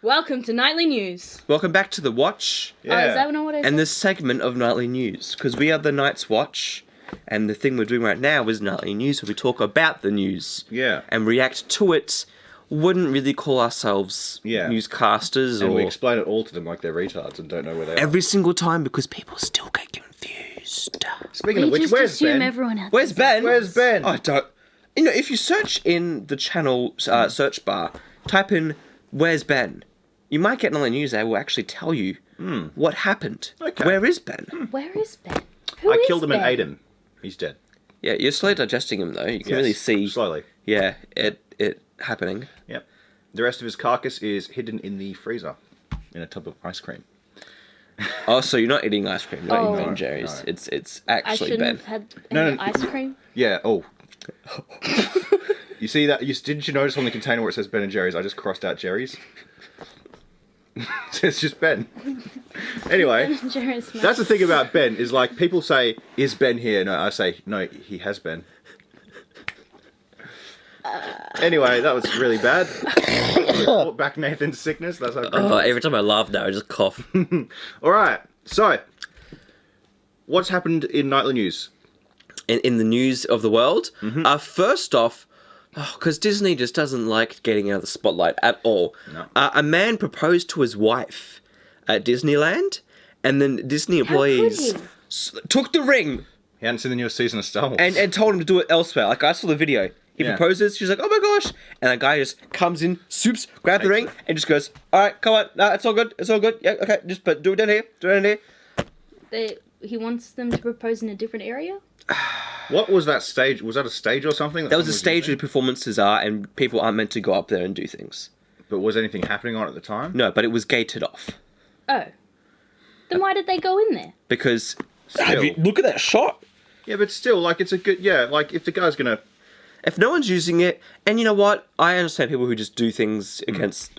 Welcome to Nightly News. Welcome back to The Watch. Yeah. Oh, is that not what I said? And this segment of Nightly News, because we are the Night's Watch, and the thing we're doing right now is Nightly News, where we talk about the news. Yeah. And react to it. Wouldn't really call ourselves newscasters. And we explain it all to them like they're retards and don't know where they are. Every single time, because people still get confused. Speaking of which, where's Ben? Where's Ben? Where's Ben? I don't... You know, if you search in the channel search bar, type in, where's Ben? You might get another news that will actually tell you what happened. Okay. Where is Ben? Where is Ben? Who I is killed him Ben? and ate him. He's dead. Yeah, you're slowly digesting him, though. You can really see... Slowly. Yeah, it happening. Yep. The rest of his carcass is hidden in the freezer in a tub of ice cream. Oh, so you're not eating ice cream, not eating Ben and Jerry's. No. It's actually Ben. I shouldn't have had any ice cream. Yeah, oh. You see that? Didn't you notice on the container where it says Ben and Jerry's, I just crossed out Jerry's? It's just Ben. Anyway, that's the thing about Ben, is like, people say, is Ben here? No, I say, no, he has been. Anyway, that was really bad. Brought back Nathan's sickness. That's how every time I laugh now, I just cough. Alright, so, what's happened in Nightly News? In the news of the world? First off, because Disney just doesn't like getting out of the spotlight at all. No. A man proposed to his wife at Disneyland, and then Disney employees took the ring He hadn't seen the newest season of Star Wars. and told him to do it elsewhere. Like, I saw the video. He proposes, she's like, oh my gosh! And the guy just comes in, swoops, grabs the ring, and just goes, alright, come on, nah, it's all good, yeah, okay, just do it down here, He wants them to propose in a different area? What was that stage? Was that a stage or something? That was a stage where performances are, and people aren't meant to go up there and do things. But was anything happening on at the time? No, but it was gated off. Oh. Then why did they go in there? Because, Still. look at that shot! Yeah, but still, like, it's a good, like, if the guy's gonna... If no one's using it, and you know what? I understand people who just do things against,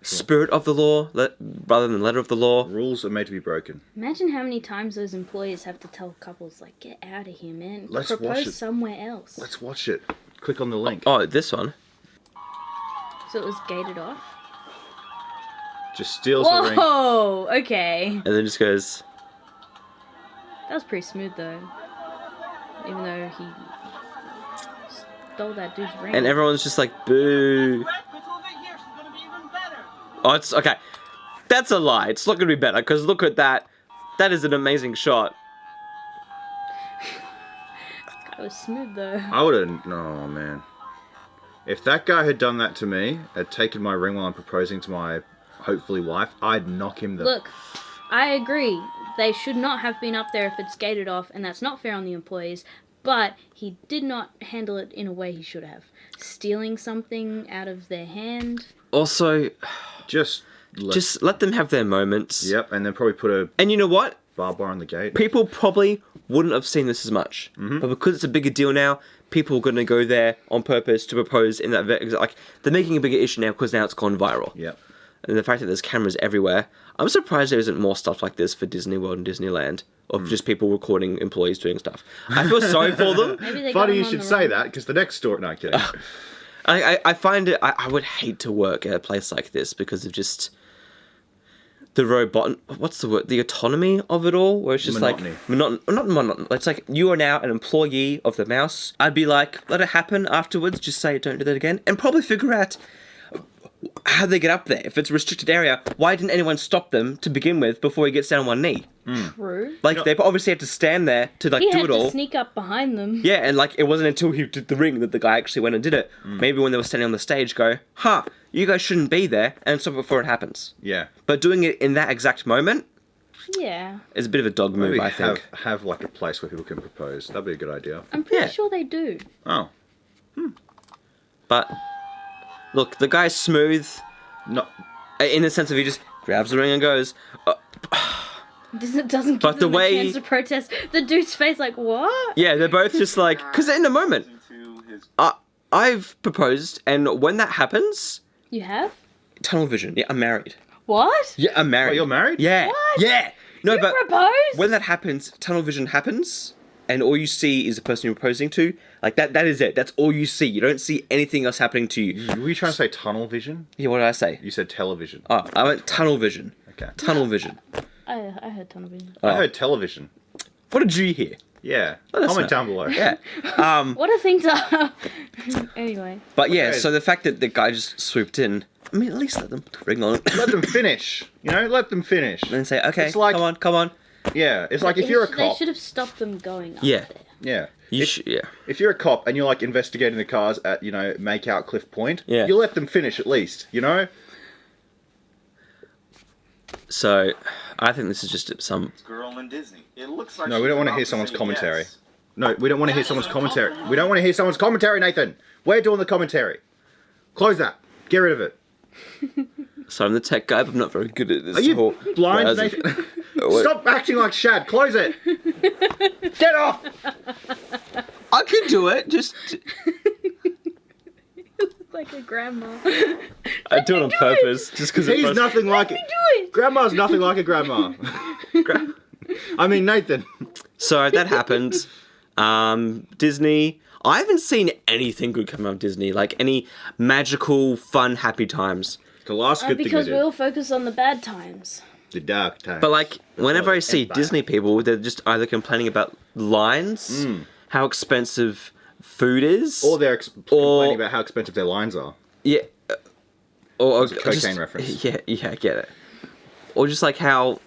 spirit of the law, rather than letter of the law. Rules are made to be broken. Imagine how many times those employees have to tell couples, like, get out of here, man. Let's watch propose it. somewhere else. Let's watch it. Click on the link. Oh, this one. So it was gated off? Just steals the ring. Whoa! Okay. And then just goes... That was pretty smooth, though. Even though he stole that dude's ring. And everyone's just like, boo. Oh, it's... Okay. That's a lie. It's not going to be better, because look at that. That is an amazing shot. That was smooth, though. I would've... Oh, man. If that guy had done that to me, had taken my ring while I'm proposing to my, hopefully, wife, I'd knock him the... Look, I agree. They should not have been up there if it's gated off, and that's not fair on the employees. But he did not handle it in a way he should have. Stealing something out of their hand. Also, Just let them have their moments. Yep, and then probably put a And you know what? barbed wire on the gate. People probably wouldn't have seen this as much. But because it's a bigger deal now, people are going to go there on purpose to propose in that... Like, they're making a bigger issue now because now it's gone viral. Yep. And the fact that there's cameras everywhere. I'm surprised there isn't more stuff like this for Disney World and Disneyland. Of just people recording employees doing stuff. I feel sorry for them. Maybe they Funny you should say that, because the next story... No, kidding. I find it... I would hate to work at a place like this because of just... The robot... What's the word? The autonomy of it all? Where it's just Monotony. like... Not monotony. It's like, you are now an employee of the mouse. I'd be like, let it happen afterwards. Just say, don't do that again. And probably figure out... how they get up there. If it's a restricted area, why didn't anyone stop them to begin with before he gets down on one knee? True. Like, they obviously had to stand there to, like, He do had it all. to sneak up behind them. Yeah, and, like, it wasn't until he did the ring that the guy actually went and did it. Maybe when they were standing on the stage, go, you guys shouldn't be there, and stop it before it happens. Yeah. But doing it in that exact moment Yeah. is a bit of a dog move, Maybe I think. have like a place where people can propose. That'd be a good idea. I'm pretty sure they do. Oh. But, look, the guy's smooth, No. in the sense of he just grabs the ring and goes... Doesn't give them a chance to protest. The dude's face like, what? Yeah, they're both just like... Because in a moment... I've proposed, and when that happens... You have? Tunnel vision. Yeah, I'm married. What? Yeah, I'm married. Oh, you're married? Yeah. What? Yeah. No, You but proposed? when that happens, tunnel vision happens. and all you see is the person you're proposing to, like that is it. That's all you see. You don't see anything else happening to you. Were you trying to say tunnel vision? Yeah, what did I say? You said television. Oh, I went tunnel vision. Okay. Tunnel vision. I heard tunnel vision. I heard television. What did you hear? Yeah. Let us Comment know. down below. Yeah. What a thing to... Anyway. But yeah, Okay. so the fact that the guy just swooped in, I mean, at least let them put the ring on it. Let them finish. You know, let them finish. And then say, okay, It's like- come on. Yeah, it's like if you're a They cop. should have stopped them going up Yeah. there. Yeah. Yeah. If you're a cop and you're like investigating the cars at, you know, Makeout Cliff Point, Yeah. you let them finish at least, you know? So, I think this is just some... Girl in Disney. It looks like No, we don't want to hear someone's commentary. No, we don't want to hear someone's commentary. We don't want to hear someone's commentary, Nathan. We're doing the commentary. Close that. Get rid of it. So I'm the tech guy, but I'm not very good at this. Are you whole blind, browser. Nathan? What? Stop acting like Shad. Close it. Get off. I can do it. Just Like a grandma. I do it on purpose, just because He's nothing like it. Do it! Grandma's nothing like a grandma. I mean, Nathan. So that happened. Disney. I haven't seen anything good come out of Disney. Like any magical, fun, happy times. The last good thing Because they we did. all focus on the bad times. The dark time. But like, whenever I see Empire. Disney people, they're just either complaining about lines, how expensive food is, Or they're complaining about how expensive their lines are. yeah, or It's a cocaine reference. Yeah, I get it. Or just like how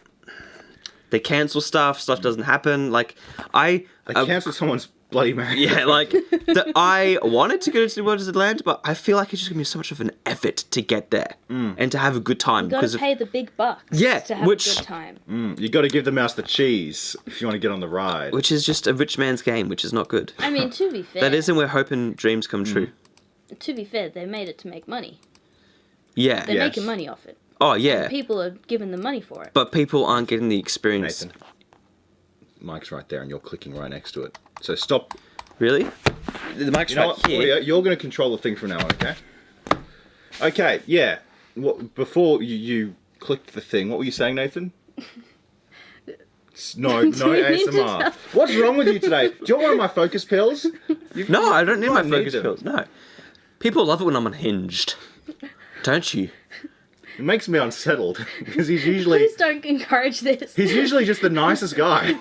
they cancel stuff doesn't happen. Like They cancelled someone's bloody marriage. yeah, like I wanted to go to Wonderland, but I feel like it's just gonna be so much of an effort to get there and to have a good time You gotta because of pay the big bucks Yeah, to have which- a good time. You got to give the mouse the cheese if you want to get on the ride. which is just a rich man's game, which is not good. I mean, to be fair, That isn't where hoping dreams come true. to be fair, they made it to make money. Yeah. They're Yes. making money off it. Oh yeah. People are giving the money for it. But people aren't getting the experience. Nathan, mic's right there, and you're clicking right next to it. So stop. Really? The mic's You know right what? here. You're going to control the thing from now on, okay? Okay, yeah. Before you clicked the thing, what were you saying, Nathan? No ASMR. What's wrong with you today? Do you want one of my focus pills? No, I don't need my need focus them. pills. No. People love it when I'm unhinged. Don't you? It makes me unsettled because he's usually Please don't encourage this. he's usually just the nicest guy,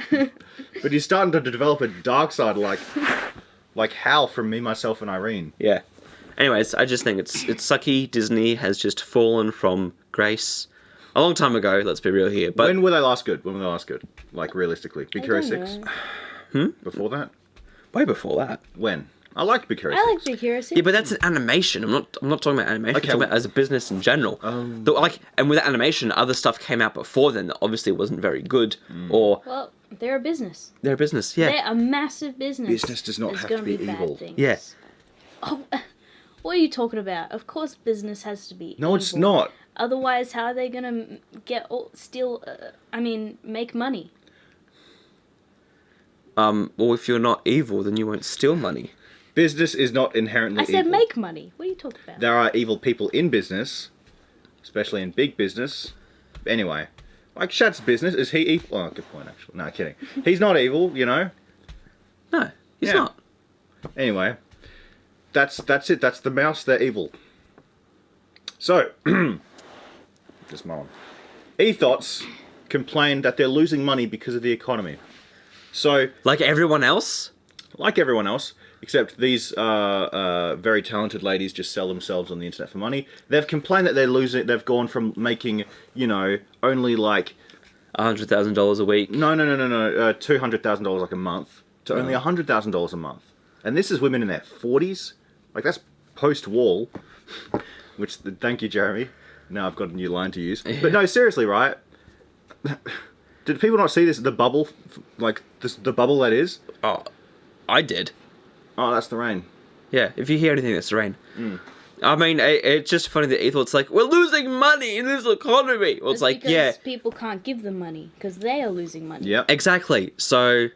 but he's starting to develop a dark side like Hal from Me, Myself, and Irene. Yeah. Anyways, I just think it's sucky. Disney has just fallen from grace. A long time ago, let's be real here. But When were they last good? When were they last good? Like realistically, Big Hero don't 6. know. Before that, way before that. when? I liked Big Hero 6. I like Big Hero 6. Yeah, but that's an animation. I'm not talking about animation. Okay. I'm talking about as a business in general. And with animation, other stuff came out before then that obviously wasn't very good. Or Well, they're a business. their business. Yeah. They're a massive business. Business does not There's have to gonna be bad evil. things. Yeah. Oh, what are you talking about? Of course, business has to be. No, it's evil. not. Otherwise, how are they gonna make money? Or if you're not evil, then you won't steal money. Business is not inherently I said evil. make money. What are you talking about? There are evil people in business, especially in big business. Anyway, like Shad's business, is he evil? Oh, good point, actually. No, kidding. He's not evil, you know? No, he's Yeah. not. Anyway, that's it. That's the mouse. They're evil. So, just mulling. Ethos complained that they're losing money because of the economy. So, Like everyone else. like everyone else, except these very talented ladies just sell themselves on the internet for money. They've complained that they're losing. They've gone from making, only like $100,000 a week. no, $200,000 like a month to only $100,000 a month. And this is women in their 40s. Like that's post-wall. Which thank you, Jeremy. Now I've got a new line to use. But no, seriously, right? Did people not see this? The bubble, like the bubble that is. Oh, I did. Oh, that's the rain. Yeah, if you hear anything, that's the rain. I mean, it's just funny that Ethel, it's like, we're losing money in this economy. Well, it's like, because yeah, people can't give them money because they are losing money. Yep. exactly. So,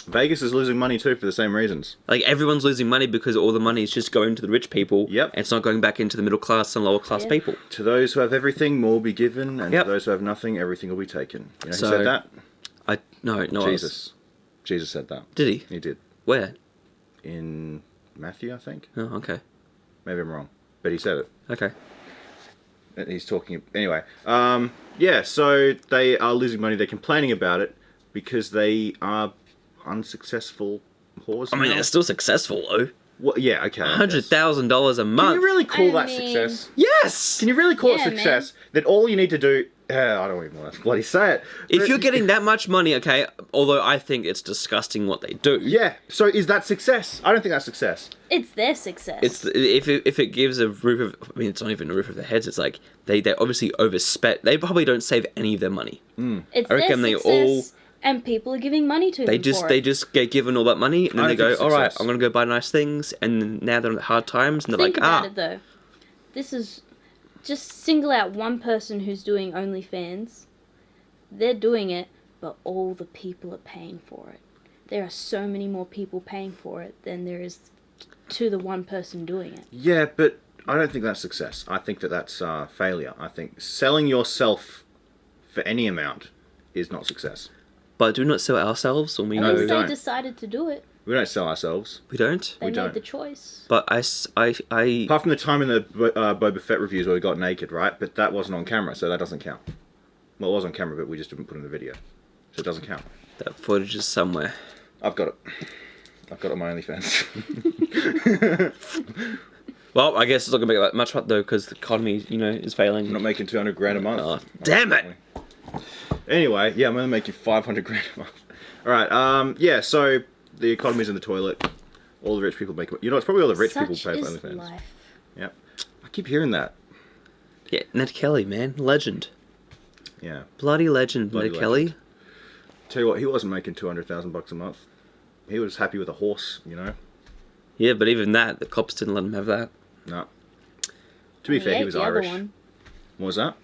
Vegas is losing money too for the same reasons. like, everyone's losing money because all the money is just going to the rich people. Yep. And it's not going back into the middle class and lower class Yeah. people. To those who have everything, more will be given, and Yep. to those who have nothing, everything will be taken. You know So- who said that? No, Jesus. Jesus said that. Did he? He did. Where? In Matthew, I think. Oh, okay. Maybe I'm wrong, but he said it. Okay. He's talking anyway. Yeah, so they are losing money. They're complaining about it because they are unsuccessful whores. I mean, now. they're still successful, though. Well, yeah, okay. $100,000 a month. Can you really call I that mean- success? Yes! Can you really call it Yeah, success? That all you need to do... I don't even want to bloody say it. If but- you're getting that much money, okay, although I think it's disgusting what they do. Yeah, so is that success? I don't think that's success. It's their success. It's if it gives a roof of, I mean, it's not even a roof of their heads. It's like they obviously overspent. They probably don't save any of their money. It's I reckon their they success, and people are giving money to They them just for they it. just get given all that money and then I they don't go, think all right, success. I'm gonna go buy nice things, and then now they're in hard times and they're Think like, about it though. This is just single out one person who's doing OnlyFans. They're doing it, but all the people are paying for it. There are so many more people paying for it than there is to the one person doing it. Yeah, but I don't think that's success. I think that that's failure. I think selling yourself for any amount is not success. but do we not sell ourselves when we At know we least they don't. decided to do it. We don't sell ourselves. we don't? They We made don't. the choice. But I Apart from the time in the Boba Fett reviews where we got naked, right? But that wasn't on camera, so that doesn't count. Well, it was on camera, but we just didn't put it in the video. So it doesn't count. that footage is somewhere. I've got it. I've got it on my OnlyFans. Well, I guess it's not gonna make that much though because the economy, is failing. I'm not making 200 grand a month. Oh, damn it! Anyway, yeah, I'm only making 500 grand a month. All right, yeah, so the economy's in the toilet. All the rich people make... it's probably all the rich people Such pay for is OnlyFans. life. Yep. I keep hearing that. Yeah, Ned Kelly, man, legend, Yeah. bloody legend, Bloody Ned Kelly. legend. Tell you what, he wasn't making $200,000 a month. He was happy with a horse, Yeah, but even that, the cops didn't let him have that. No. To be fair, he ate was the Irish. Other one. What was that?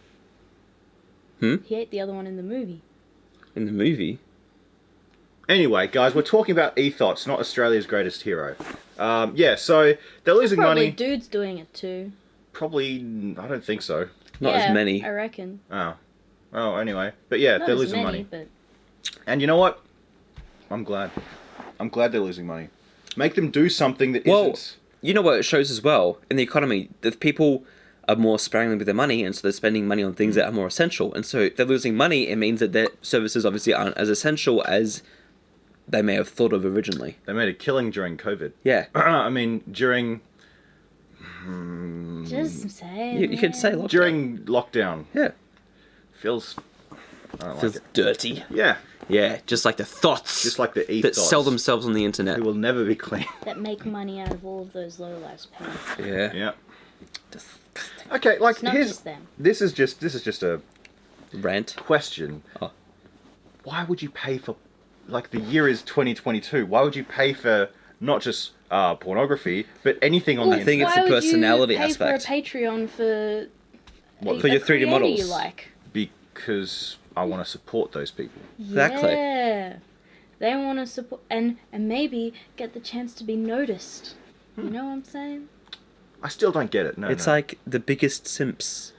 He ate the other one in the movie. In the movie. Anyway, guys, we're talking about ethos, not Australia's greatest hero. Yeah, so they're losing Probably money. dudes doing it too. Probably, I don't think so. Not yeah, as many. I reckon. Oh. Oh, anyway. But yeah, Not they're as losing many, money. but And you know what? I'm glad. I'm glad they're losing money. Make them do something that Well, isn't... you know what it shows as well in the economy that people are more sparingly with their money, and so they're spending money on things that are more essential. And so if they're losing money, it means that their services obviously aren't as essential as they may have thought of originally. They made a killing during COVID. Yeah, I mean, during just say you could say lockdown. during lockdown. Yeah, Feels... I don't feels like it. dirty. Yeah. Yeah, just like the thoughts. Just like the that ethos. sell themselves on the internet. Who will never be clean. that make money out of all of those low lives paying. Yeah. Yeah. Disgusting. Okay, like It's not here's just them. this is just a Rant. question. Oh. Why would you pay for, like, the year is 2022? Why would you pay for not just pornography, but anything on the I think internet? it's the Why would personality you pay aspect. for a Patreon for What, for your 3D creator models. you like? Because I want to support those people. Exactly. Yeah. They want to support and maybe get the chance to be noticed. You know what I'm saying? I still don't get it. No, It's no. like the biggest simps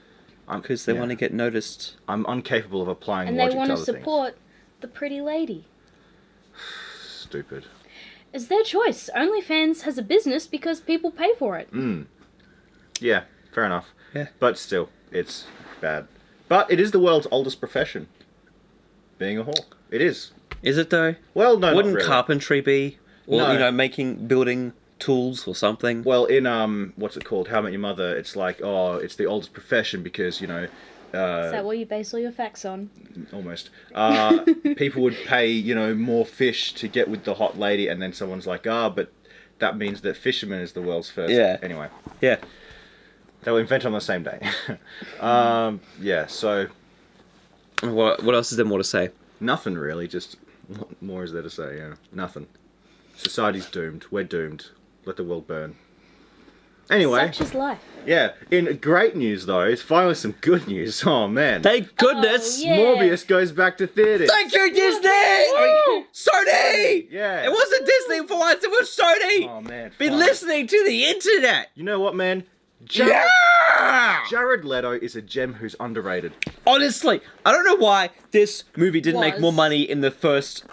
because they yeah. want to get noticed. I'm incapable of applying And they logic want to to other support the pretty lady. things. Stupid. It's their choice. OnlyFans has a business because people pay for it. Yeah, fair enough. Yeah. But still, it's bad. But it is the world's oldest profession. Being a whore. It is. Is it though? Well, no, Wouldn't not really. carpentry be? Or, No. building tools or something? Well, in what's it called? How I Met Your Mother. It's like, oh, it's the oldest profession because Is that what you base all your facts on? almost people would pay more fish to get with the hot lady, and then someone's like, but that means that fisherman is the world's first. Yeah. Anyway, Yeah. they were invented on the same day. Yeah. So What else is there more to say? nothing really. Just what more is there to say? Yeah. Nothing. Society's doomed. We're doomed. Let the world burn. Anyway. Such is life. Yeah, in great news though, it's finally some good news. Oh man. Thank goodness! Oh, yeah. Morbius goes back to theaters. Thank you, Disney! I mean, Sony! Yeah. It wasn't Disney for once, it was Sony! Oh man. Been finally. listening to the internet! You know what, man? Yeah! Jared Leto is a gem who's underrated. Honestly, I don't know why this movie didn't make Was. more money in the first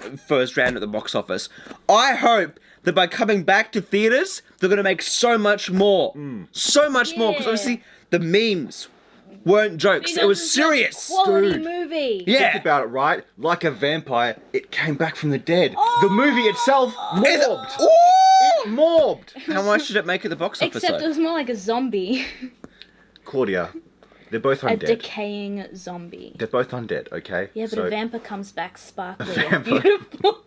round at the box office. I hope that by coming back to theaters, they're gonna make so much more, so much more. Because Yeah. obviously the memes weren't jokes; it was Because it's a serious. Quality Dude. movie. Yeah. Think about it, right? Like a vampire, it came back from the dead. The movie itself morbed. Ooh! It morbed. How much did it make at the box office? Except it though? was more like a zombie. Claudia, they're both A undead. decaying zombie. They're both undead, okay? Yeah, but So- a vampire comes back sparkly and vampire. beautiful.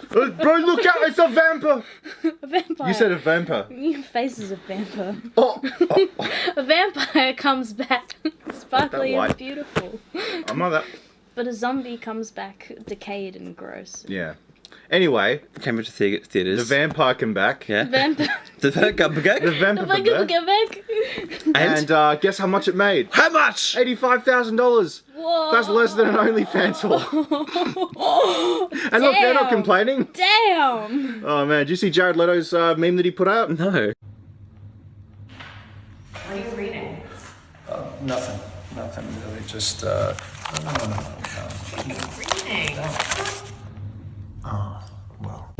Bro, look out! It's a vampire. A vampire. You said a vampire. Your face is a vampire. Oh, A vampire comes back sparkly white. and beautiful. I'm not that. But a zombie comes back decayed and gross. Yeah. Anyway, Came into theaters. the vampire came back. Yeah. Vampire. The vampire. The vampire came back. Get back. And Guess how much it made? how much? $85,000. Whoa. That's less than an OnlyFans haul. And look, they're not Damn. complaining. Damn. Oh man, did you see Jared Leto's meme that he put out? No. What are you reading? Nothing really. Just What are you reading? well.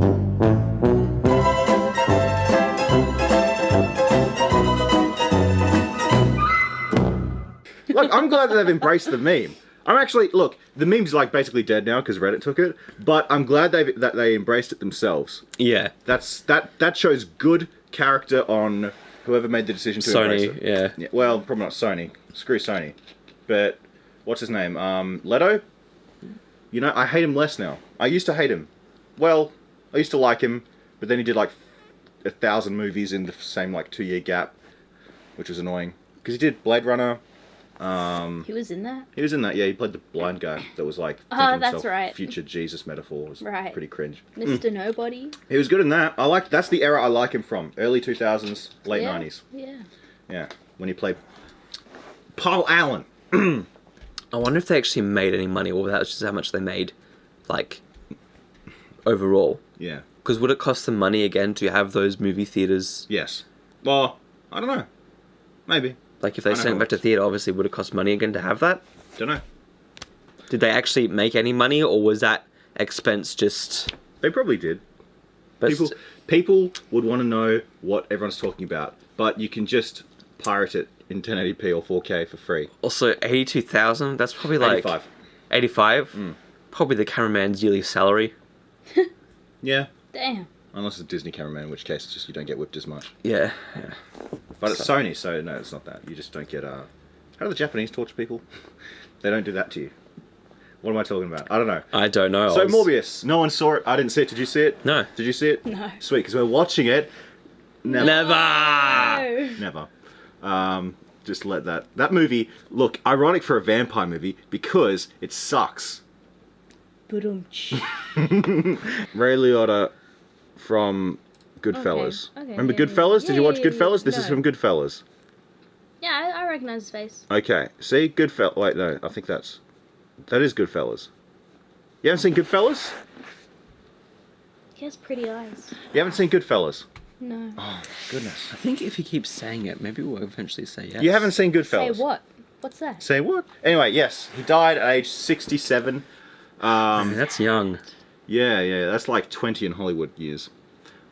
Look, I'm glad that they've embraced the meme. I'm actually look. The meme's like basically dead now because Reddit took it. But I'm glad that they embraced it themselves. Yeah. That shows good character on whoever made the decision to embrace Sony. it. Yeah. Well, probably not Sony. Screw Sony. But what's his name? Leto. You know, I hate him less now. I used to hate him. Well, I used to like him, but then he did like 1,000 movies in the same like 2-year gap, which was annoying. Because he did Blade Runner. He was in that? He was in that, yeah. He played the blind guy that was like Oh, thinking that's himself right. future Jesus metaphor. It was Right. pretty cringe. Mr. Nobody? He was good in that. That's the era I like him from. Early 2000s, late Yeah. 90s. Yeah. Yeah, when he played Paul Allen. I wonder if they actually made any money, or that was just how much they made, like, overall. Yeah. Because would it cost them money again to have those movie theaters? Yes. Well, I don't know. Maybe. Like, if they I know sent it how back to it theater, obviously, would it cost money again to have that? Don't know. Did they actually make any money, or was that expense just... They probably did. But People would want to know what everyone's talking about, but you can just pirate it in 1080p or 4K for free. also, 82,000, that's probably like... 85. 85? Probably the cameraman's yearly salary. Yeah. Damn. Unless it's a Disney cameraman, in which case it's just you don't get whipped as much. Yeah. But it's Sony, so no, it's not that. You just don't get how do the Japanese torture people? They don't do that to you. What am I talking about? I don't know. I don't know. So Morbius, no one saw it. I didn't see it. Did you see it? No. Did you see it? No. Sweet, because we're watching it. Never! No. Never. Just let that movie look ironic for a vampire movie because it sucks. Ba-dum-tsh. Ray Liotta from Goodfellas. Okay, Remember yeah, Goodfellas? yeah. Did you watch Yeah, Goodfellas? This is no. from Goodfellas. Yeah, I recognize his face. Okay. See, Goodfellas. Wait, no, I think that is Goodfellas. You haven't seen Goodfellas? He has pretty eyes. You haven't seen Goodfellas? No. Oh, goodness. I think if he keeps saying it, maybe we'll eventually say yes. You haven't seen Goodfellas? Say what? What's that? Say what? Anyway, yes, he died at age 67. That's young. Yeah, that's like 20 in Hollywood years.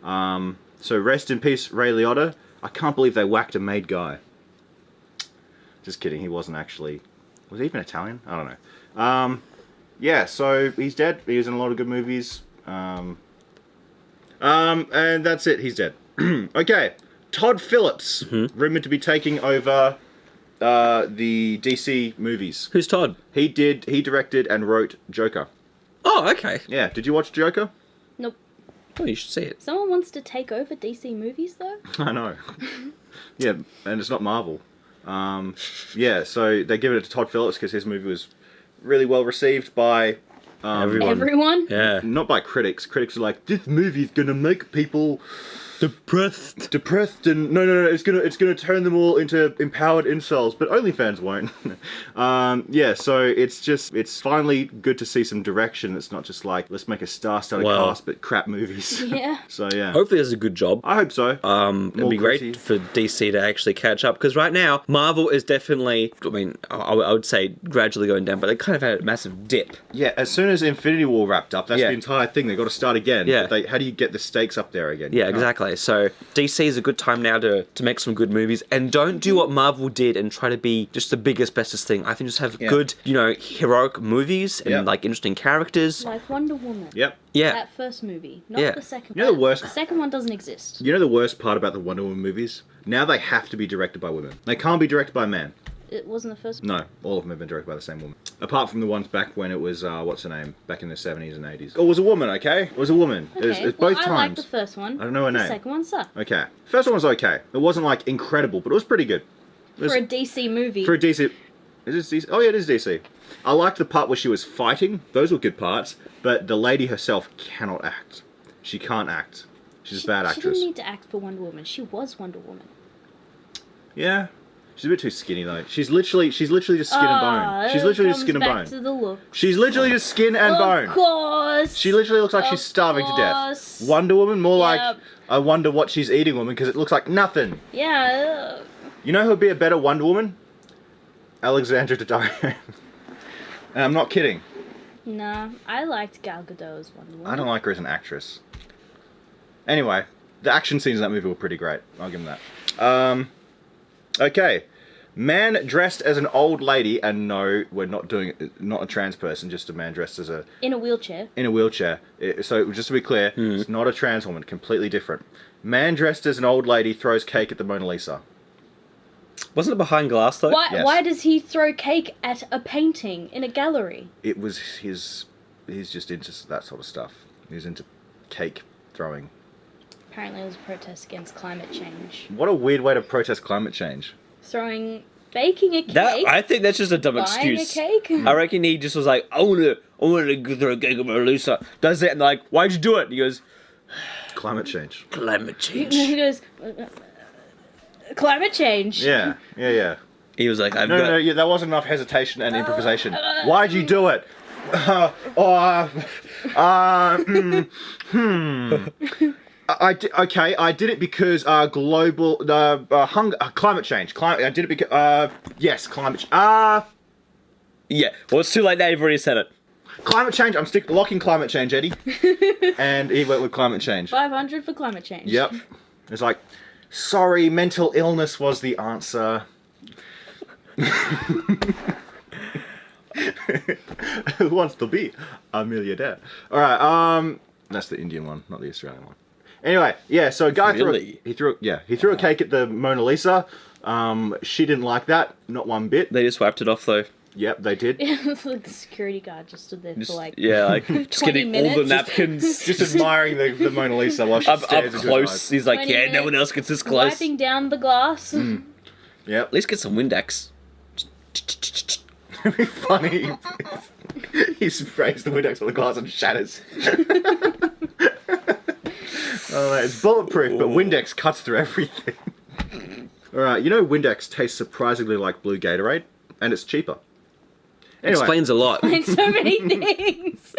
So rest in peace, Ray Liotta. I can't believe they whacked a maid guy. Just kidding, he wasn't actually... Was he even Italian? I don't know. Yeah, so he's dead. He was in a lot of good movies. And that's it, he's dead. Okay, Todd Phillips, rumored to be taking over the DC movies. Who's Todd? He directed and wrote Joker. Oh, okay. Yeah, did you watch Joker? Nope. Oh, you should see it. Someone wants to take over DC movies, though? I know. Yeah, and it's not Marvel. Yeah, so they give it to Todd Phillips because his movie was really well received by Everyone. Everyone? Yeah. not by critics. Critics are like, this movie's gonna make people depressed, and no, it's gonna turn them all into empowered incels, but OnlyFans won't. Yeah, so it's finally good to see some direction. It's not just like, let's make a star-studded cast, but crap movies. Yeah. So yeah, Hopefully does a good job. I hope so. It'd be great for DC to actually catch up, because right now Marvel is definitely, I mean, I would say gradually going down, but they kind of had a massive dip. Yeah, as soon as Infinity War wrapped up, that's the entire thing. They got to start again. Yeah. How do you get the stakes up there again? Yeah, exactly. So DC is a good time now to make some good movies, and don't do what Marvel did and try to be just the biggest, bestest thing. I think just have good, heroic movies and like interesting characters. Like Wonder Woman. Yep. Yeah. That first movie, not the second. You know the worst? The second one doesn't exist. You know the worst part about the Wonder Woman movies? Now they have to be directed by women. They can't be directed by men. It wasn't the first. No, all of them have been directed by the same woman. Apart from the ones back when it was, what's her name? Back in the 70s and 80s. It was a woman, okay? It was a woman. Okay. It's both I times. like the first one. I don't know her The name. second one sucked. Okay. First one was okay. It wasn't, like, incredible, but it was pretty good. It was, For a DC movie. for a DC... Is it DC? Oh, yeah, it is DC. I liked the part where she was fighting. Those were good parts. But the lady herself cannot act. She can't act. She's a bad actress. She didn't need to act for Wonder Woman. She was Wonder Woman. Yeah. She's a bit too skinny though. She's literally just skin and bone. She's literally just skin and bone. To the look. She's literally just skin and bone. Of course. She literally looks like she's starving to death. Wonder Woman, more like I wonder what she's eating woman, because it looks like nothing. Yeah. You know who would be a better Wonder Woman? Alexandra Daddario. And I'm not kidding. Nah, I liked Gal Gadot as Wonder Woman. I don't like her as an actress. Anyway, the action scenes in that movie were pretty great. I'll give them that. Okay. Man dressed as an old lady, and no, we're not doing it, not a trans person, just a man dressed as a... In a wheelchair. In a wheelchair. So, just to be clear, it's not a trans woman, completely different. Man dressed as an old lady throws cake at the Mona Lisa. Wasn't it behind glass, though? Why, Yes. why does he throw cake at a painting in a gallery? It was his... He's just into that sort of stuff. He's into cake throwing. Apparently it was a protest against climate change. What a weird way to protest climate change. Baking a cake? I think that's just a dumb buying excuse. a cake? I reckon he just was like, I wanna throw a cake at Mona Lisa. Does it, and like, why'd you do it? And he goes, Climate change. climate change. He goes, climate change. Yeah. He was like, No, that wasn't enough hesitation and improvisation. Why'd you do it? I did it because global hunger, climate change. I did it because yes, climate. Yeah, well, it's too late now. You've already said it. Climate change. I'm locking climate change, Eddie. And he went with climate change. 500 for climate change. Yep. It's like, sorry, mental illness was the answer. Who wants to be a millionaire? All right. That's the Indian one, not the Australian one. Anyway, yeah. So a guy Really? threw a cake at the Mona Lisa. She didn't like that, not one bit. They just wiped it off, though. Yep, they did. The security guard just stood there for like just 20 getting minutes. all the napkins. Just admiring the Mona Lisa while she up stares into close. his eyes. He's like, 20 yeah, no minutes, one else gets this close. wiping down the glass. Yep. At least get some Windex. It'd be funny. He sprays the Windex on the glass and shatters. Oh, it's bulletproof, but Windex cuts through everything. Alright, you know Windex tastes surprisingly like blue Gatorade, and it's cheaper. Anyway, Explains a lot. And so many things.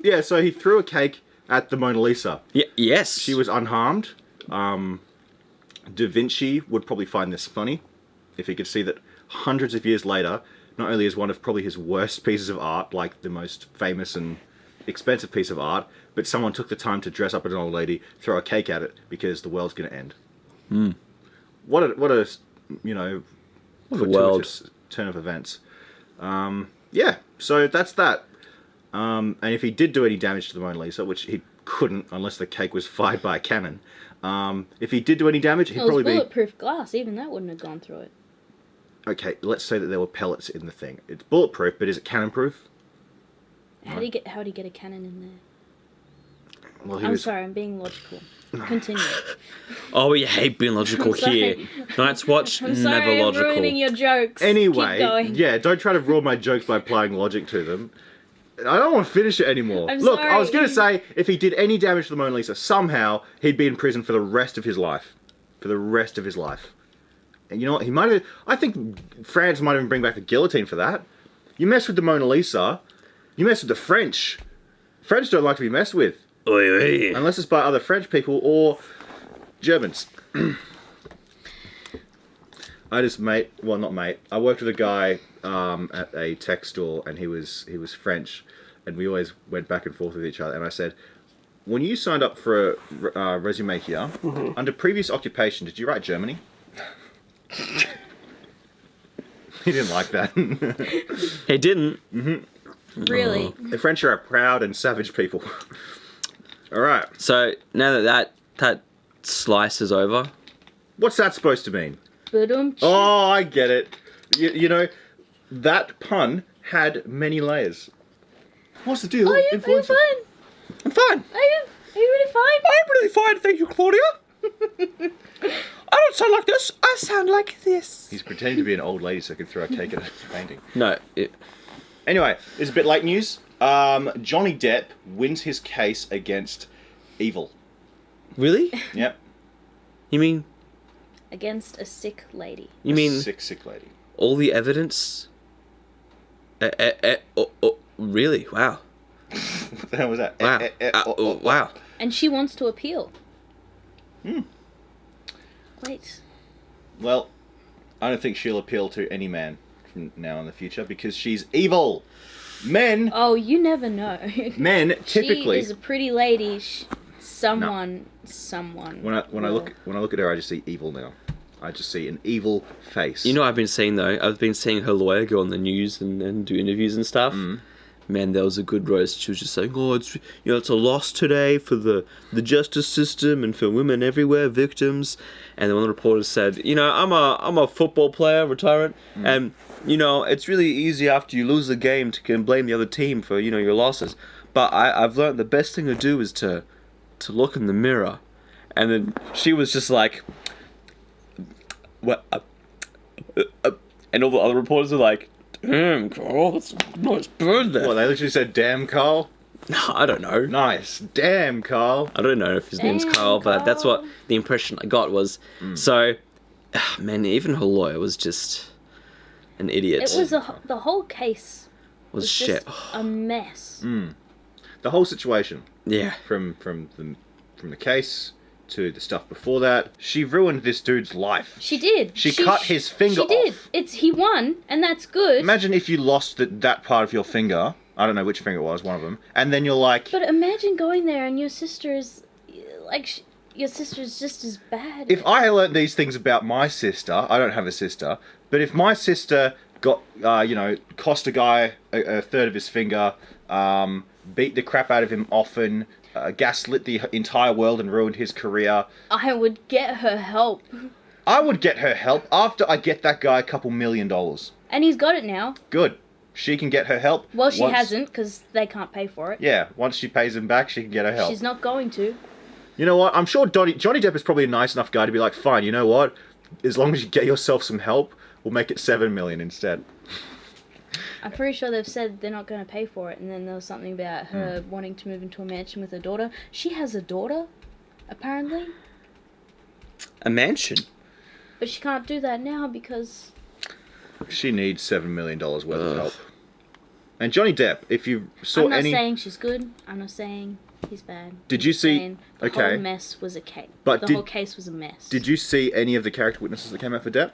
yeah, so he threw a cake at the Mona Lisa. Yes. She was unharmed. Da Vinci would probably find this funny if he could see that hundreds of years later, not only is one of probably his worst pieces of art, like the most famous and expensive piece of art, but someone took the time to dress up as an old lady, throw a cake at it because the world's going to end. What a world. turn of events. Yeah, so that's that. And if he did do any damage to the Mona Lisa, which he couldn't unless the cake was fired by a cannon, if he did do any damage, he'd It was probably be... bulletproof glass. Even that wouldn't have gone through it. Okay, let's say that there were pellets in the thing. It's bulletproof, but is it cannon-proof? How do you get a cannon in there? Well, he I'm was... sorry, I'm being logical. Continue. Oh, we hate being logical I'm sorry. here. Night's Watch, I'm never sorry, logical. I'm ruining your jokes. Anyway, Keep going. yeah, don't try to ruin my jokes by applying logic to them. I don't want to finish it anymore. I'm Look, I was sorry. going to say, if he did any damage to the Mona Lisa, somehow he'd be in prison for the rest of his life. For the rest of his life. And you know what? He might have... I think France might even bring back the guillotine for that. You mess with the Mona Lisa, you mess with the French. French don't like to be messed with. Oy, oy. Unless it's by other French people or Germans. I worked with a guy at a tech store, and he was French, and we always went back and forth with each other. And I said, when you signed up for a resume here, under previous occupation, did you write Germany? He didn't like that. He didn't. Really? The French are a proud and savage people. All right. So now that slice is over. What's that supposed to mean? Ba-dum. Oh, I get it. You know, that pun had many layers. What's the deal? Are you fine? I'm fine. Are you really fine? I'm really fine, thank you, Claudia. I don't sound like this. I sound like this. He's pretending to be an old lady so he can throw a cake at a painting. No. Anyway, it's a bit late news. Johnny Depp wins his case against evil. Really? Yep. You mean? Against a sick lady. You mean Sick lady. all the evidence? Really? Wow. What the hell was that? Wow. Wow. And she wants to appeal. Wait. Well, I don't think she'll appeal to any man from now in the future because she's evil. Men, Oh, you never know. typically. She is a pretty lady. Someone. When I look at her, I just see evil now. I just see an evil face. You know what I've been seeing though? I've been seeing her lawyer go on the news and do interviews and stuff. Man, there was a good roast. She was just saying, "Oh, it's a loss today for the justice system and for women everywhere, victims." And then one of the reporters said, I'm a football player, retirement, and it's really easy after you lose a game to blame the other team for your losses. But I've learned the best thing to do is to look in the mirror. And then she was just like, "What?" And all the other reporters are like, "Damn, Carl, that's a nice bird there." Well, they literally said, "Damn, Carl." No, I don't know. Nice. Damn, Carl. I don't know if his name's Carl, but that's what the impression I got was. So, man, even her lawyer was just an idiot. It was the whole case was just shit. a mess. The whole situation. Yeah. From the case to the stuff before that, she ruined this dude's life. She did. She cut his finger She did. off. He won, and that's good. Imagine if you lost that part of your finger. I don't know which finger it was, one of them. And then you're like... But imagine going there and your sister is, your sister's just as bad. If I learnt these things about my sister, I don't have a sister, but if my sister got, cost a guy a third of his finger, beat the crap out of him often, gaslit the entire world and ruined his career... I would get her help. I would get her help after I get that guy $2 million. And he's got it now. Good. She can get her help. Well, she hasn't, because they can't pay for it. Yeah, once she pays him back, she can get her help. She's not going to. You know what? I'm sure Johnny Depp is probably a nice enough guy to be like, fine, you know what? As long as you get yourself some help, we'll make it $7 million instead. I'm pretty sure they've said they're not going to pay for it, and then there was something about her wanting to move into a mansion with her daughter. She has a daughter, apparently. A mansion? But she can't do that now because... She needs $7 million worth of help. And Johnny Depp, if you saw I'm not any... saying she's good. I'm not saying he's bad. Did you see... The Okay. whole mess was a case. But the whole case was a mess. Did you see any of the character witnesses that came out for Depp?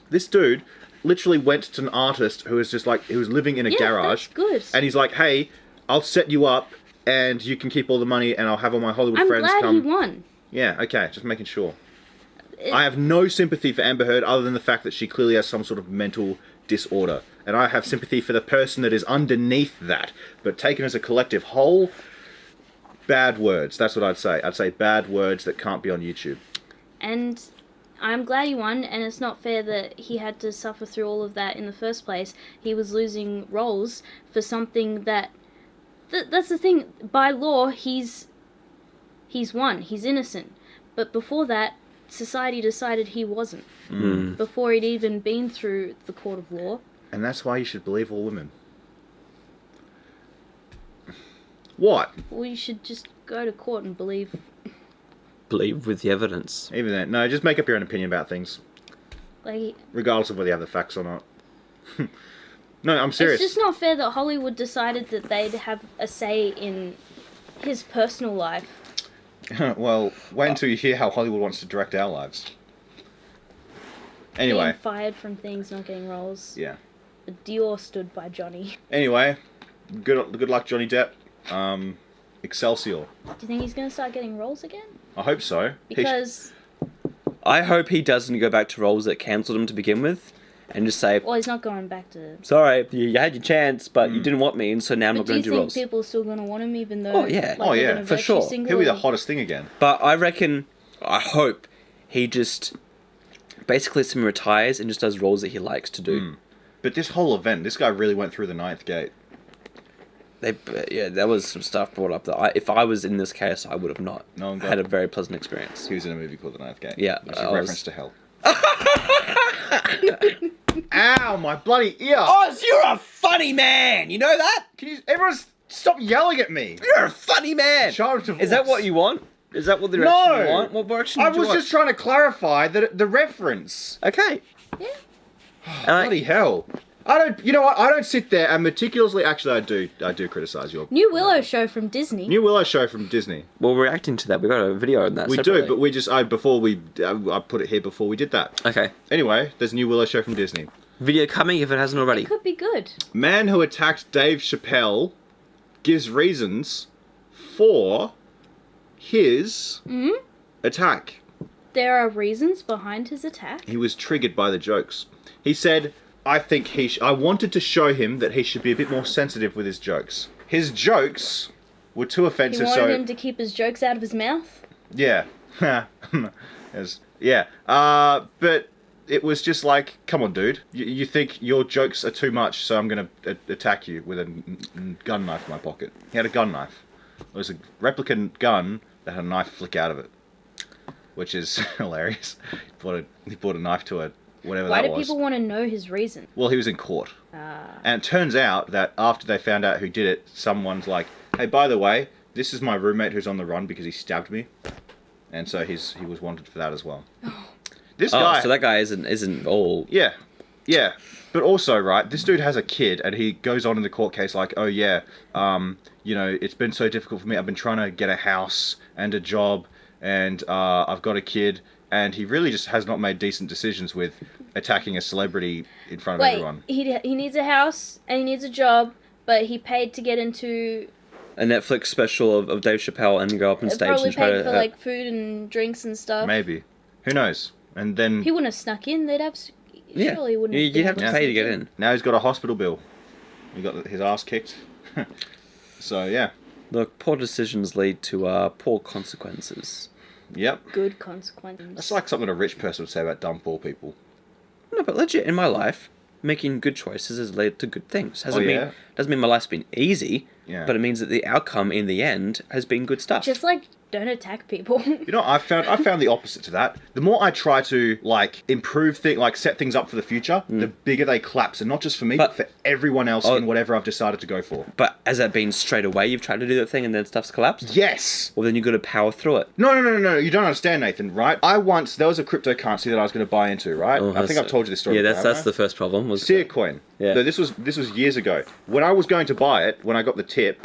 This dude literally went to an artist who was just like... He was living in a garage. That's good. And he's like, hey, I'll set you up and you can keep all the money and I'll have all my Hollywood friends I'm glad come... he won. Yeah, okay, just making sure. I have no sympathy for Amber Heard other than the fact that she clearly has some sort of mental disorder. And I have sympathy for the person that is underneath that. But taken as a collective whole, bad words. That's what I'd say. I'd say bad words that can't be on YouTube. And I'm glad he won, and it's not fair that he had to suffer through all of that in the first place. He was losing roles for something that... that's the thing. By law, he's won. He's innocent. But before that, society decided he wasn't. Before he'd even been through the court of law. And that's why you should believe all women. What? Well, you should just go to court and believe. Believe with the evidence. Even then, no, just make up your own opinion about things, Like, regardless of whether you have the facts or not. No, I'm serious. it's just not fair that Hollywood decided that they'd have a say in his personal life. Well, wait until you hear how Hollywood wants to direct our lives. Anyway, Being fired from things, not getting roles. yeah. Dior stood by Johnny. Anyway, good luck, Johnny Depp. Excelsior. Do you think he's going to start getting roles again? I hope so. Because, I hope he doesn't go back to roles that cancelled him to begin with, and just say, well, he's not going back to... sorry, you had your chance, but you didn't want me, and so now I'm not But do going you to do think roles. people are still going to want him even though... Oh, yeah. Oh, they're yeah, gonna for virtue sure. single He'll be the and- hottest thing again. But I hope he just basically retires and just does roles that he likes to do. But this whole event, this guy really went through the ninth gate. There was some stuff brought up that if I was in this case, I would have not No one got- had a very pleasant experience. He was in a movie called The Ninth Gate. Yeah, Which is I a was- reference to hell. Ow, my bloody ear! Oz, you're a funny man. You know that? Can you, everyone stop yelling at me! You're a funny man. Child of divorce. Is that what you want? Is that what the direction you want? What direction I did you was want? just trying to clarify the reference. Okay. Yeah. Bloody hell. You know what, I don't sit there and meticulously, actually I do criticise your... New Willow show from Disney. New Willow show from Disney. Well, we're reacting to that. We got a video on that. We separately. do, but we just, I put it here before we did that. Okay. Anyway, there's a New Willow show from Disney. Video coming if it hasn't already. It could be good. Man who attacked Dave Chappelle gives reasons for his attack. There are reasons behind his attack. He was triggered by the jokes. He said, I think I wanted to show him that he should be a bit more sensitive with his jokes. His jokes were too He offensive, wanted so... him to keep his jokes out of his mouth. Yeah. Yeah. But it was just like, come on, dude. You think your jokes are too much, so I'm going to attack you with a gun knife in my pocket. He had a gun knife. It was a replica gun that had a knife flick out of it, which is hilarious. He brought a knife to it, whatever Why that do was. people want to know his reason? Well, he was in court. And it turns out that after they found out who did it, someone's like, hey, by the way, this is my roommate who's on the run because he stabbed me. And so he was wanted for that as well. This guy... so that guy isn't all... Yeah. Yeah. But also, right, this dude has a kid and he goes on in the court case like, oh yeah, it's been so difficult for me. I've been trying to get a house and a job and I've got a kid. And he really just has not made decent decisions with attacking a celebrity in front of everyone. He needs a house and he needs a job, but he paid to get into... A Netflix special of Dave Chappelle and go up on stage probably and try paid to... for like food and drinks and stuff. Maybe. Who knows? And then... He wouldn't have snuck in. They'd have... yeah. Surely he wouldn't You'd have to been pay able to get in. Now he's got a hospital bill. He got his ass kicked. So, yeah. Look, poor decisions lead to poor consequences. Yep. Good consequences. That's like something a rich person would say about dumb poor people. No, but legit, in my life, making good choices has led to good things. Doesn't mean my life's been easy, but it means that the outcome in the end has been good stuff. Just like, don't attack people. You know, I found the opposite to that. The more I try to improve things, set things up for the future, the bigger they collapse, and not just for me, but for everyone else in whatever I've decided to go for. But has that been straight away? You've tried to do that thing and then stuff's collapsed? Yes. Well, then you've got to power through it. No. You don't understand, Nathan. Right? There was a cryptocurrency that I was going to buy into. Right? I think I've told you this story. Yeah, before, that's the first problem. Was Coin. Yeah. So this was years ago. When I was going to buy it, when I got the tip,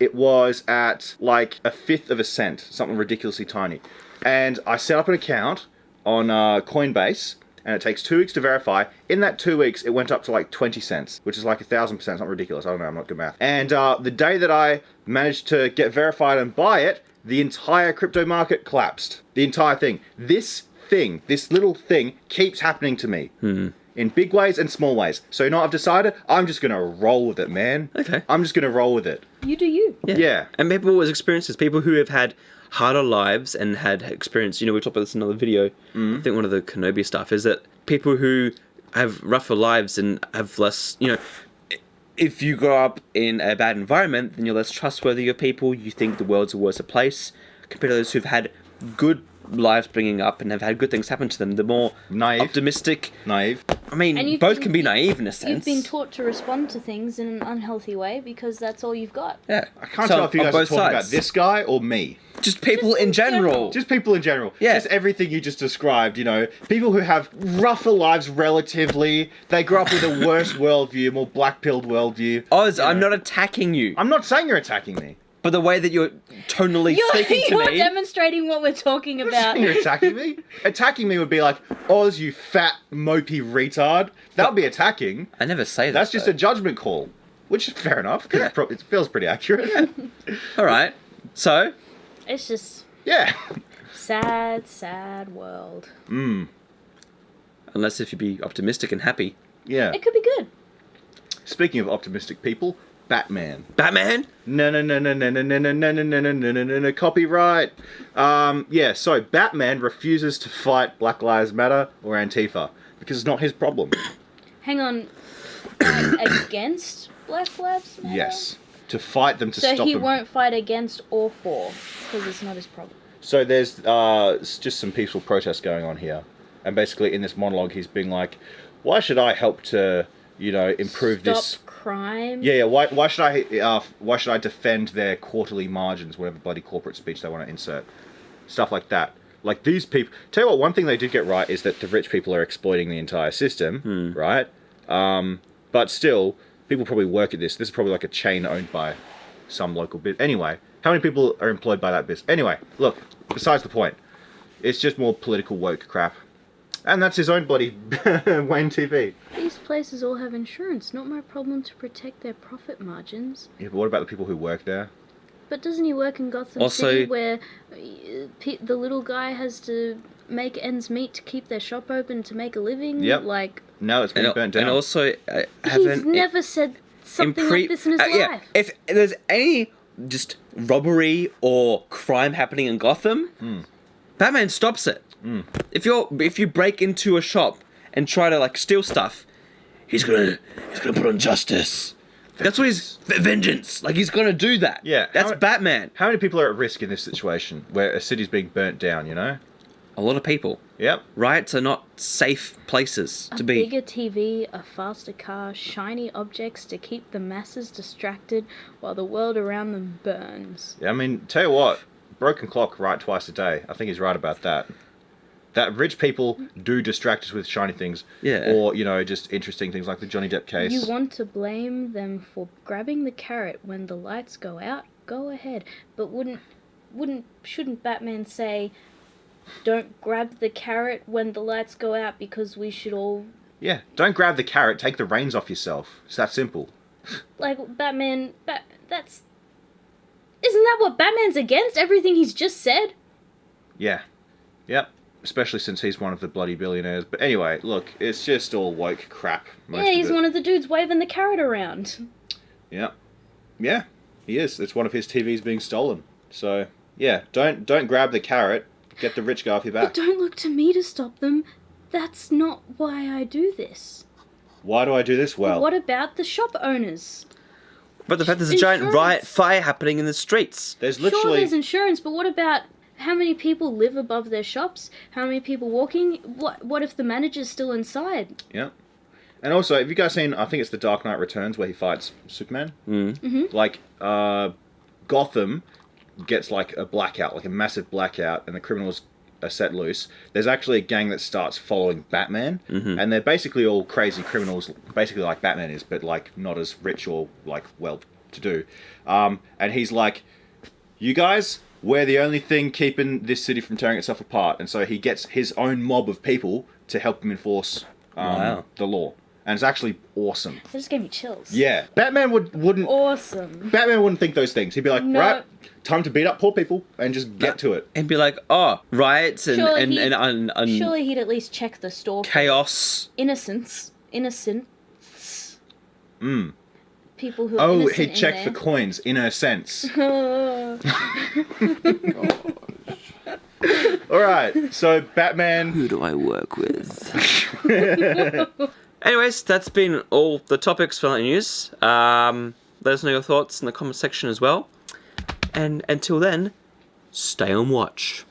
it was at like a fifth of a cent, something ridiculously tiny. And I set up an account on Coinbase, and it takes 2 weeks to verify. In that 2 weeks, it went up to like 20 cents, which is like 1,000%, something ridiculous. I don't know, I'm not good at math. And the day that I managed to get verified and buy it, the entire crypto market collapsed. The entire thing. This little thing keeps happening to me. In big ways and small ways. So, you know what I've decided? I'm just going to roll with it, man. Okay. I'm just going to roll with it. You do you. Yeah. And people with experiences, people who have had harder lives and had experience, we talked about this in another video, I think one of the Kenobi stuff, is that people who have rougher lives and have less, if you grow up in a bad environment, then you're less trustworthy of people, you think the world's a worse place, compared to those who've had good lives bringing up and have had good things happen to them, the more Naive. optimistic. Naive. I mean, And both can be naive in a sense. You've been taught to respond to things in an unhealthy way because that's all you've got. Yeah. I can't So, tell if you on guys are both talking about sides. this guy or me. Just people in general. Just people in general. Yeah. Just everything you just described, you know. People who have rougher lives relatively. They grew up with a worse worldview, more black-pilled worldview. Oz, you I'm know. not attacking you. I'm not saying you're attacking me. But the way that you're tonally speaking to You're me... demonstrating what we're talking I'm not about. saying you're attacking me. Attacking me would be like, Oz, you fat, mopey retard. That would be attacking. I never say that. That's just though. a judgment call. Which is fair enough. 'Cause it feels pretty accurate. All right. So, It's just Yeah. sad, sad world. unless if you be optimistic and happy. Yeah. It could be good. Speaking of optimistic people, Batman. Batman? No, copyright. Yeah, so Batman refuses to fight Black Lives Matter or Antifa because it's not his problem. Hang on. Fight against Black Lives Matter? Yes. To fight them to So stop he them. won't fight against or for because it's not his problem. So there's just some peaceful protests going on here. And basically in this monologue he's being like, why should I help to, you know, improve Stop this... crime. Yeah. Why should I defend their quarterly margins, whatever bloody corporate speech they want to insert, stuff like that. Like these people. Tell you what, one thing they did get right is that the rich people are exploiting the entire system, right? But still, people probably work at this. This is probably like a chain owned by some local bit. Anyway, how many people are employed by that business? Anyway, look. Besides the point, it's just more political woke crap, and that's his own bloody Wayne TV. These places all have insurance. Not my problem to protect their profit margins. Yeah, but what about the people who work there? But doesn't he work in Gotham Also- City where the little guy has to make ends meet to keep their shop open to make a living? Yep. Like, No, it's been burnt down. And also, he's haven't... never said something like this in his life. Yeah, if there's any just robbery or crime happening in Gotham, Batman stops it. If you break into a shop and try to like steal stuff, he's gonna put on justice. That's what he's vengeance. Like he's gonna do that. Yeah, that's how- Batman. How many people are at risk in this situation where a city's being burnt down, you know? A lot of people. Yep. Riots are not safe places A to be. bigger TV, a faster car, shiny objects to keep the masses distracted while the world around them burns. Yeah, I mean, tell you what, broken clock right twice a day. I think he's right about that. That rich people do distract us with shiny things. Yeah. Or, you know, just interesting things like the Johnny Depp case. You want to blame them for grabbing the carrot when the lights go out? Go ahead. But shouldn't Batman say, don't grab the carrot when the lights go out because we should all... Yeah, don't grab the carrot, take the reins off yourself. It's that simple. Like, Batman... That's... Isn't that what Batman's against? Everything he's just said? Yeah. Yep. Especially since he's one of the bloody billionaires. But anyway, look, it's just all woke crap. Yeah, he's one of the dudes waving the carrot around. Yeah. Yeah, he is. It's one of his TVs being stolen. So, yeah, don't grab the carrot. Get the rich guy off your But back. don't look to me to stop them. That's not why I do this. Why do I do this? Well, What about the shop owners? But the fact there's a giant Insurance. riot fire happening in the streets. there's Sure, literally... there's insurance, but what about how many people live above their shops? How many people walking? What if the manager's still inside? Yeah. And also, have you guys seen, I think it's The Dark Knight Returns where he fights Superman? Like, Gotham gets like a blackout, like a massive blackout, and the criminals are set loose. There's actually a gang that starts following Batman, and they're basically all crazy criminals, basically like Batman is, but like not as rich or like well-to-do. And he's like, you guys, we're the only thing keeping this city from tearing itself apart. And so he gets his own mob of people to help him enforce Wow. the law. And it's actually awesome. That just gave me chills. Yeah. Batman wouldn't Awesome. Batman wouldn't think those things. He'd be like, No. right, time to beat up poor people and just get to it. And be like, oh, riots and Surely and Surely he'd at least check the store. for chaos. Innocence. People who are Oh, innocent he'd in check there. for coins, in a sense. Alright, so Batman... Who do I work with? Anyways, that's been all the topics for the news. Let us know your thoughts in the comment section as well. And until then, stay on watch.